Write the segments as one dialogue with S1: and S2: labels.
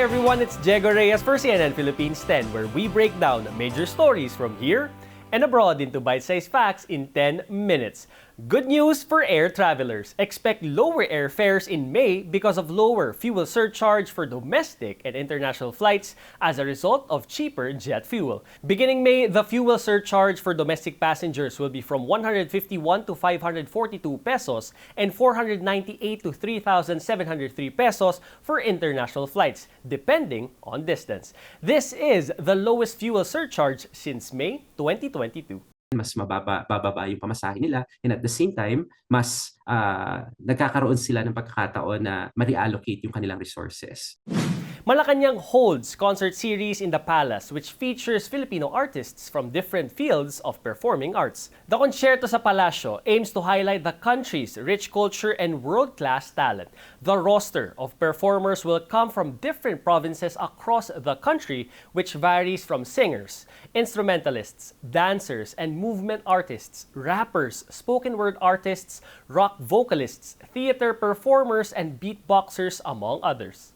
S1: everyone, it's Georeserve for CNN Philippines 10, where we break down major stories from here and abroad into bite-sized facts in 10 minutes. Good news for air travelers. Expect lower airfares in May because of lower fuel surcharge for domestic and international flights as a result of cheaper jet fuel. Beginning May, the fuel surcharge for domestic passengers will be from 151 to 542 pesos and 498 to 3,703 pesos for international flights, depending on distance. This is the lowest fuel surcharge since May 2022.
S2: Mas bababa yung pamasahe nila, and at the same time, mas nagkakaroon sila ng pagkakataon na ma-reallocate yung kanilang resources.
S1: Malacanang holds concert series in the Palace which features Filipino artists from different fields of performing arts. The Konsyerto sa Palasyo aims to highlight the country's rich culture and world-class talent. The roster of performers will come from different provinces across the country, which varies from singers, instrumentalists, dancers, and movement artists, rappers, spoken word artists, rock vocalists, theater performers, and beatboxers, among others.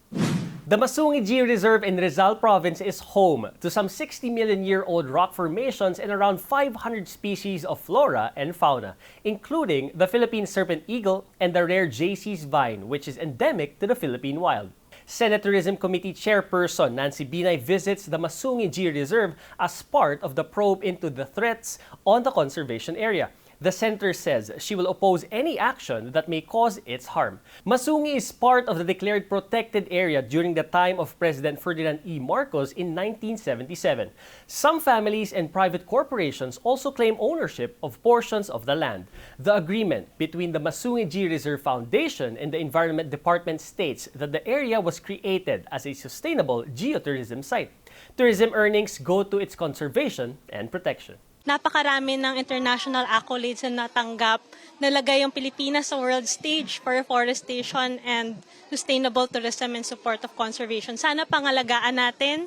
S1: The Masungi Georeserve in Rizal Province is home to some 60 million-year-old rock formations and around 500 species of flora and fauna, including the Philippine serpent eagle and the rare JC's vine, which is endemic to the Philippine wild. Senate Tourism Committee Chairperson Nancy Binay visits the Masungi Georeserve as part of the probe into the threats on the conservation area. The center says she will oppose any action that may cause its harm. Masungi is part of the declared protected area during the time of President Ferdinand E. Marcos in 1977. Some families and private corporations also claim ownership of portions of the land. The agreement between the Masungi Georeserve Foundation and the Environment Department states that the area was created as a sustainable geotourism site. Tourism earnings go to its conservation and protection.
S3: Napakarami ng international accolades na natanggap, nalagay yung Pilipinas sa world stage for reforestation and sustainable tourism and support of conservation. Sana pangalagaan natin,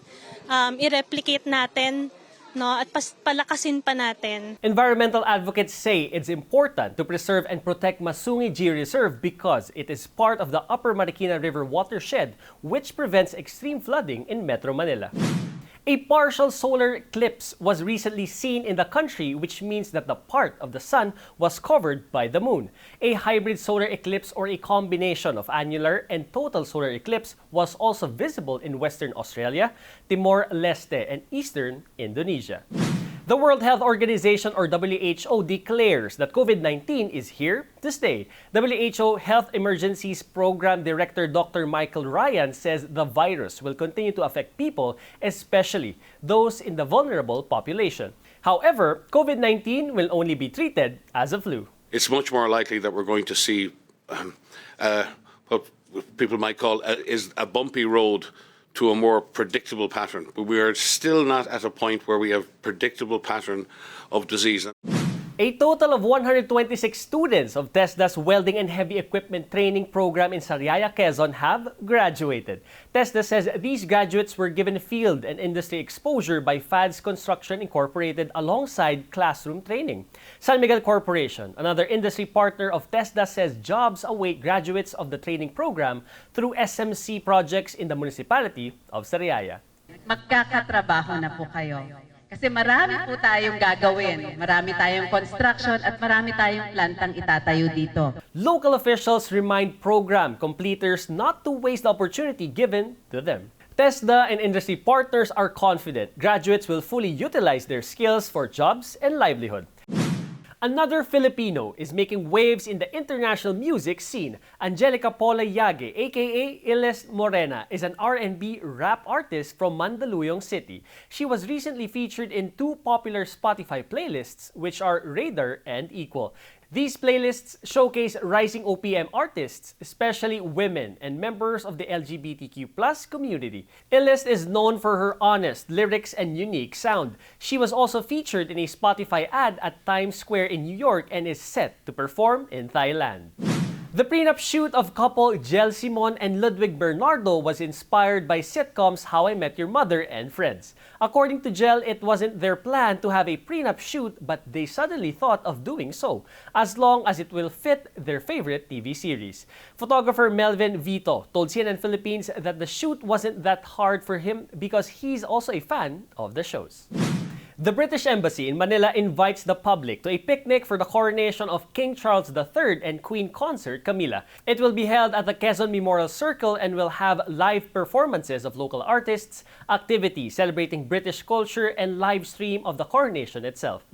S3: i-replicate natin, no, at palakasin pa natin.
S1: Environmental advocates say it's important to preserve and protect Masungi Georeserve because it is part of the Upper Marikina River watershed, which prevents extreme flooding in Metro Manila. A partial solar eclipse was recently seen in the country, which means that the part of the sun was covered by the moon. A hybrid solar eclipse, or a combination of annular and total solar eclipse, was also visible in Western Australia, Timor-Leste, and Eastern Indonesia. The World Health Organization, or WHO, declares that COVID-19 is here to stay. WHO Health Emergencies Program Director Dr. Michael Ryan says the virus will continue to affect people, especially those in the vulnerable population. However, COVID-19 will only be treated as a flu.
S4: It's much more likely that we're going to see what people might call is a bumpy road to a more predictable pattern. But we are still not at a point where we have predictable pattern of disease.
S1: A total of 126 students of TESDA's Welding and Heavy Equipment Training Program in Sariaya, Quezon have graduated. TESDA says these graduates were given field and industry exposure by FADS Construction Incorporated alongside classroom training. San Miguel Corporation, another industry partner of TESDA, says jobs await graduates of the training program through SMC projects in the municipality of Sariaya.
S5: Magkakatrabaho na po kayo. Kasi marami po tayong gagawin. Marami tayong construction at marami tayong plantang itatayo dito.
S1: Local officials remind program completers not to waste the opportunity given to them. TESDA and industry partners are confident graduates will fully utilize their skills for jobs and livelihood. Another Filipino is making waves in the international music scene. Angelica Paula Yage, aka Iles Morena, is an R&B rap artist from Mandaluyong City. She was recently featured in two popular Spotify playlists, which are Radar and Equal. These playlists showcase rising OPM artists, especially women and members of the LGBTQ+ community. Iles is known for her honest lyrics and unique sound. She was also featured in a Spotify ad at Times Square in New York and is set to perform in Thailand. The prenup shoot of couple Jel Simon and Ludwig Bernardo was inspired by sitcoms How I Met Your Mother and Friends. According to Jel, it wasn't their plan to have a prenup shoot, but they suddenly thought of doing so, as long as it will fit their favorite TV series. Photographer Melvin Vito told CNN Philippines that the shoot wasn't that hard for him because he's also a fan of the shows. The British Embassy in Manila invites the public to a picnic for the coronation of King Charles III and Queen Consort Camilla. It will be held at the Quezon Memorial Circle and will have live performances of local artists, activities celebrating British culture, and live stream of the coronation itself.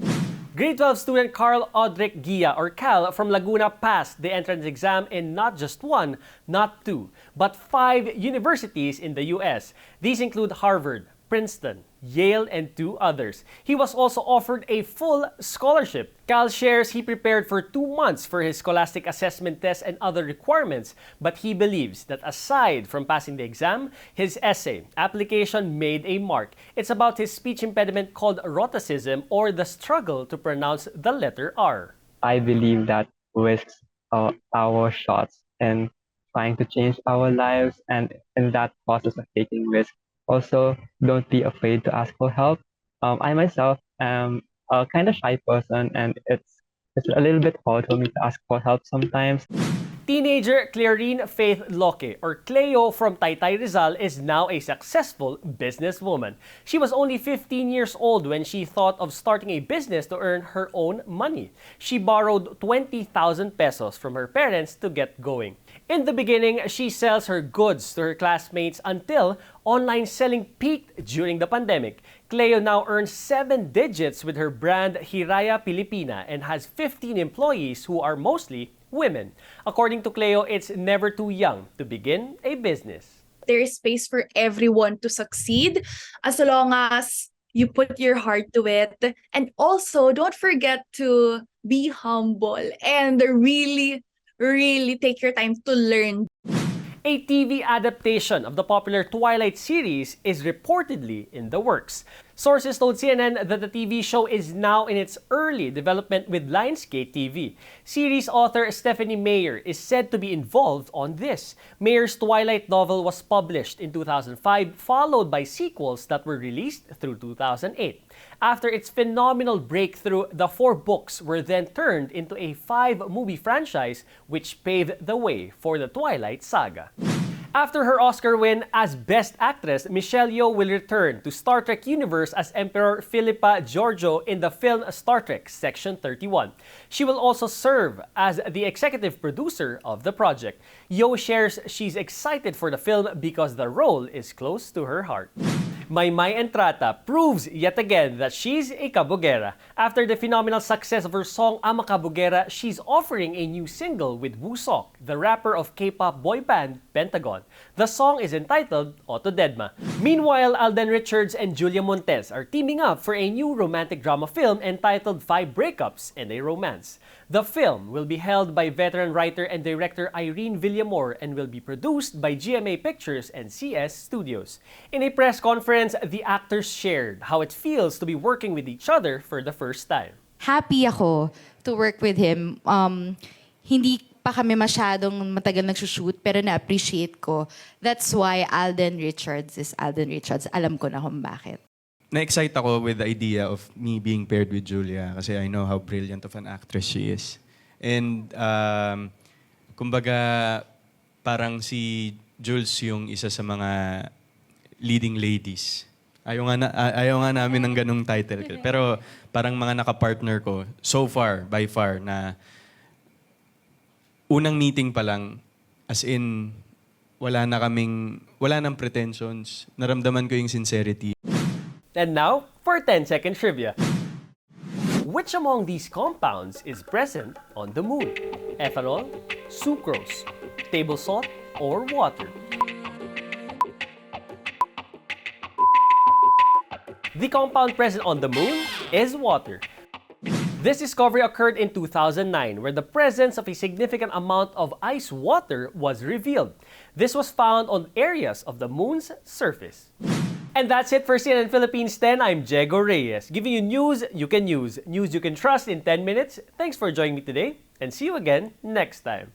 S1: Grade 12 student Carl Audric Gia, or Cal, from Laguna passed the entrance exam in not just one, not two, but 5 universities in the US. These include Harvard, Princeton, Yale, and 2 others. He was also offered a full scholarship. Cal shares he prepared for 2 months for his scholastic assessment test and other requirements, but he believes that aside from passing the exam, his essay application made a mark. It's about his speech impediment called rhotacism, or the struggle to pronounce the letter R.
S6: I believe that risks our shots and trying to change our lives, and in that process of taking risks, also, don't be afraid to ask for help. I myself am a kind of shy person, and it's a little bit hard for me to ask for help sometimes.
S1: Teenager Clarine Faith Loque, or Cleo from Taytay Rizal, is now a successful businesswoman. She was only 15 years old when she thought of starting a business to earn her own money. She borrowed 20,000 pesos from her parents to get going. In the beginning, she sells her goods to her classmates until online selling peaked during the pandemic. Cleo now earns 7 digits with her brand Hiraya Pilipina and has 15 employees who are mostly women. According to Cleo, it's never too young to begin a business.
S7: There is space for everyone to succeed as long as you put your heart to it. And also, don't forget to be humble and really take your time to learn.
S1: A TV adaptation of the popular Twilight series is reportedly in the works. Sources told CNN that the TV show is now in its early development with Lionsgate TV. Series author Stephanie Meyer is said to be involved on this. Meyer's Twilight novel was published in 2005, followed by sequels that were released through 2008. After its phenomenal breakthrough, the 4 books were then turned into a 5-movie franchise, which paved the way for the Twilight saga. After her Oscar win as Best Actress, Michelle Yeoh will return to Star Trek universe as Emperor Philippa Georgiou in the film Star Trek Section 31. She will also serve as the executive producer of the project. Yeoh shares she's excited for the film because the role is close to her heart. Maymay Entrata proves yet again that she's a kabugera. After the phenomenal success of her song Ama Kabugera, she's offering a new single with Woo-Sok, the rapper of K-pop boy band Pentagon. The song is entitled Otodedma. Meanwhile, Alden Richards and Julia Montes are teaming up for a new romantic drama film entitled 5 Breakups and a Romance. The film will be held by veteran writer and director Irene Villamor and will be produced by GMA Pictures and CS Studios. In a press conference, the actors shared how it feels to be working with each other for the first time.
S8: Happy ako to work with him. Hindi pa kami masyadong matagal nagsushoot, pero na-appreciate ko. That's why Alden Richards is Alden Richards. Alam ko na kung bakit.
S9: Na-excite ako with the idea of me being paired with Julia kasi I know how brilliant of an actress she is. And kumbaga, parang si Jules yung isa sa mga leading ladies. Ayaw nga namin ng ganung title. Pero parang mga nakapartner ko, so far, by far, na unang meeting pa lang, as in, wala nang pretensions. Naramdaman ko yung sincerity.
S1: And now, for 10-second trivia. Which among these compounds is present on the moon? Ethanol, sucrose, table salt, or water? The compound present on the moon is water. This discovery occurred in 2009, where the presence of a significant amount of ice water was revealed. This was found on areas of the moon's surface. And that's it for CNN Philippines 10. I'm Diego Reyes, giving you news you can use, news you can trust in 10 minutes. Thanks for joining me today, and see you again next time.